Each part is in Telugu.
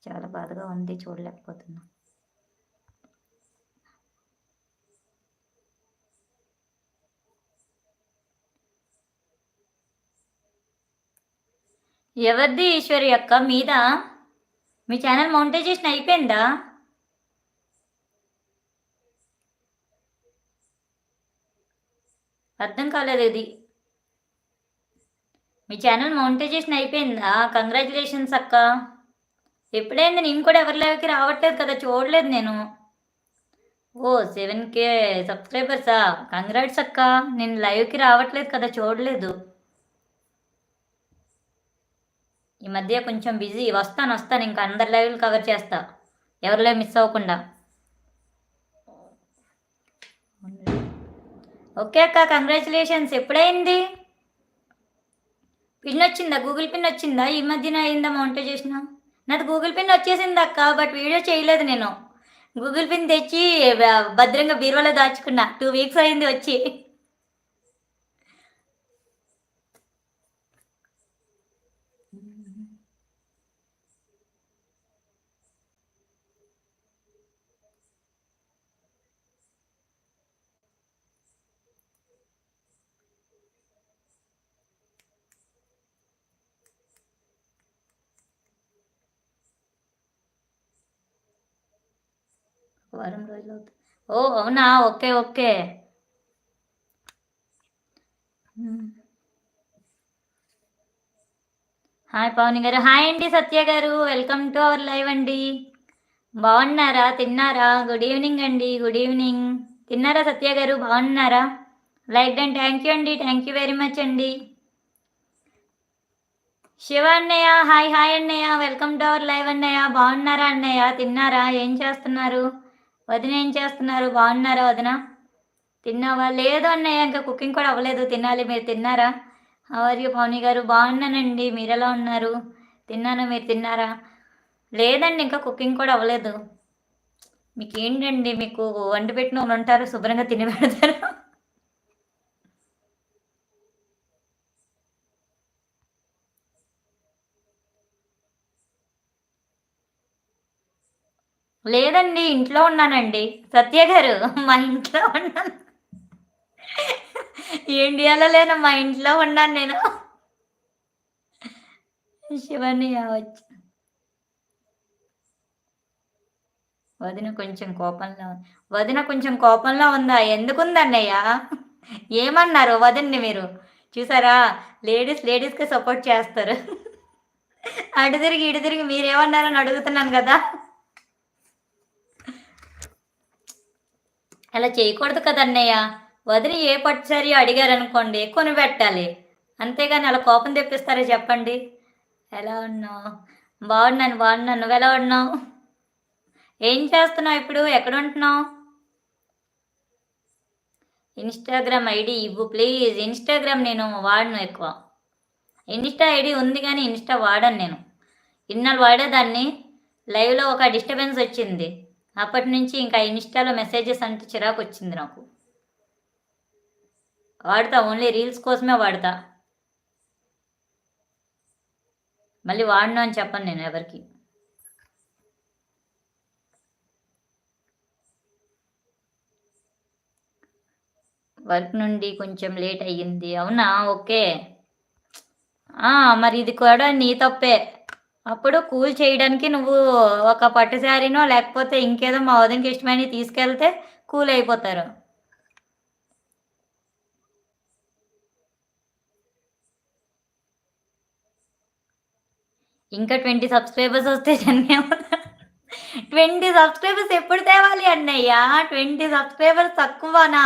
చాలా బాధగా ఉంది, చూడలేకపోతున్నా. ఎవరిది ఈశ్వరి అక్క మీద? మీ ఛానల్ మౌంటైజేషన్ అయిపోయిందా? అర్థం కాలేదు ఇది. మీ ఛానల్ మౌంటైజేషన్ అయిపోయిందా? కంగ్రాచులేషన్స్ అక్క. ఎప్పుడైంది? నేను కూడా ఎవరి లైవ్కి రావట్లేదు కదా, చూడలేదు నేను. ఓ 7K సబ్స్క్రైబర్సా? కంగ్రాట్స్ అక్క. నేను లైవ్కి రావట్లేదు కదా, చూడలేదు. ఈ మధ్య కొంచెం బిజీ. వస్తాను ఇంకా అందరి లైవ్లు కవర్ చేస్తా, ఎవరి లైవ్ మిస్ అవ్వకుండా. ఓకే అక్క, కంగ్రాచులేషన్స్. ఎప్పుడైంది? పిన్ వచ్చిందా? గూగుల్ పిన్ వచ్చిందా? ఈ మధ్యన అయిందా మౌంటైజేషన్? నాది గూగుల్ పిన్ వచ్చేసింది అక్క, బట్ వీడియో చేయలేదు నేను. గూగుల్ పిన్ తెచ్చి భద్రంగా బీరువాలో దాచుకున్నా. 2 వీక్స్ అయింది వచ్చి. వారం రోజులు అవుతుంది. ఓ అవునా, ఓకే ఓకే. హాయ్ పవని గారు. హాయ్ అండి సత్య గారు, వెల్కమ్ టు అవర్ లైవ్ అండి. బాగున్నారా? తిన్నారా? గుడ్ ఈవినింగ్ అండి, గుడ్ ఈవినింగ్. తిన్నారా సత్య గారు? బాగున్నారా? లైక్ అండ్ థ్యాంక్ యూ అండి, థ్యాంక్ యూ వెరీ మచ్ అండి. శివ అన్నయ్య, హాయ్ హాయ్ అన్నయ్య, వెల్కమ్ టు అవర్ లైవ్ అన్నయ్య. బాగున్నారా అన్నయ్య? తిన్నారా? ఏం చేస్తున్నారు? వదిన ఏం చేస్తున్నారు? బాగున్నారా వదిన? తిన్నావా? లేదు అన్నయ్య, ఇంకా కుకింగ్ కూడా అవ్వలేదు, తినాలి. మీరు తిన్నారా? హౌ పవని గారు? బాగున్నానండి, మీరు ఎలా ఉన్నారు? తిన్నాను, మీరు తిన్నారా? లేదండి, ఇంకా కుకింగ్ కూడా అవ్వలేదు. మీకు ఏంటండి, మీకు వండి పెట్టిన వాళ్ళు ఉంటారు, శుభ్రంగా తిని పెడతారు. లేదండి, ఇంట్లో ఉన్నానండి సత్య గారు, మా ఇంట్లో ఉన్నాను. ఇండియాలో లేను, మా ఇంట్లో ఉన్నాను నేను. శివని వచ్చి వదిన కొంచెం కోపంలో ఉందా? ఎందుకుందన్నయ్య? ఏమన్నారు వదిన్ని మీరు? చూసారా, లేడీస్కి సపోర్ట్ చేస్తారు. అటు తిరిగి ఇటు తిరిగి మీరేమన్నారని అడుగుతున్నాను కదా. అలా చేయకూడదు కదన్నయ్య. వదిలి ఏ పట్టుసారి అడిగారనుకోండి కొని పెట్టాలి, అంతేగాని అలా కోపం తెప్పిస్తారా చెప్పండి. ఎలా ఉన్నావు? బాగున్నాను. నువ్వు ఎలా ఉన్నావు? ఏం చేస్తున్నావు ఇప్పుడు? ఎక్కడ ఉంటున్నావు? ఇన్స్టాగ్రామ్ ఐడి ఇవ్వు ప్లీజ్. ఇన్స్టాగ్రామ్ నేను వాడను ఎక్కువ. ఇన్స్టా ఐడి ఉంది కానీ ఇన్స్టా వాడను నేను. ఇన్నాళ్ళు వాడేదాన్ని, లైవ్లో ఒక డిస్టర్బెన్స్ వచ్చింది, అప్పటి నుంచి ఇంకా ఇన్స్టాలో మెసేజెస్ అంటే చిరాకు వచ్చింది నాకు. వాడతా, ఓన్లీ రీల్స్ కోసమే వాడతా. మళ్ళీ వాడను అని చెప్పను నేను ఎవరికి. వర్క్ నుండి కొంచెం లేట్ అయ్యింది. అవునా, ఓకే. మరి ఇది కూడా నీ తప్పే. అప్పుడు కూల్ చేయడానికి నువ్వు ఒక పట్టు శారీనో లేకపోతే ఇంకేదో మా వదినకి ఇష్టమైన తీసుకెళ్తే కూల్ అయిపోతారు. ఇంకా 20 సబ్స్క్రైబర్స్ వస్తే 20 సబ్స్క్రైబర్స్ ఎప్పుడు తేవాలి అన్నయ్య? 20 సబ్స్క్రైబర్స్ తక్కువనా?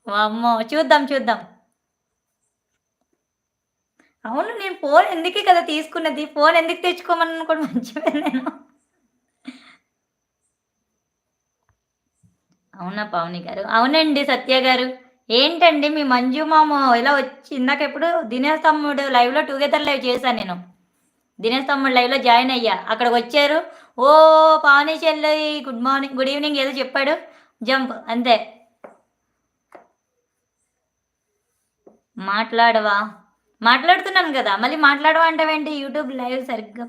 అమ్మో, చూద్దాం. అవును, నేను ఫోన్ ఎందుకే కదా తీసుకున్నది. ఫోన్ ఎందుకు తెచ్చుకోమని కూడా మంచిగా నేను. అవునా పవని గారు? అవునండి సత్య గారు. ఏంటండి మీ మంజు మామ ఇలా వచ్చి ఇందాక ఎప్పుడు దినేష్ తమ్ముడు లైవ్లో టుగెదర్ లైవ్ చేశాను నేను. దినేష్ తమ్ముడు లైవ్లో జాయిన్ అయ్యా, అక్కడికి వచ్చారు. ఓ పావని చెల్లి గుడ్ మార్నింగ్, గుడ్ ఈవినింగ్ ఏదో చెప్పాడు, జంప్ అంతే. మాట్లాడవా? మాట్లాడుతున్నాను కదా, మళ్ళీ మాట్లాడవా అంటావేంటి? యూట్యూబ్ లైవ్ సరిగ్గా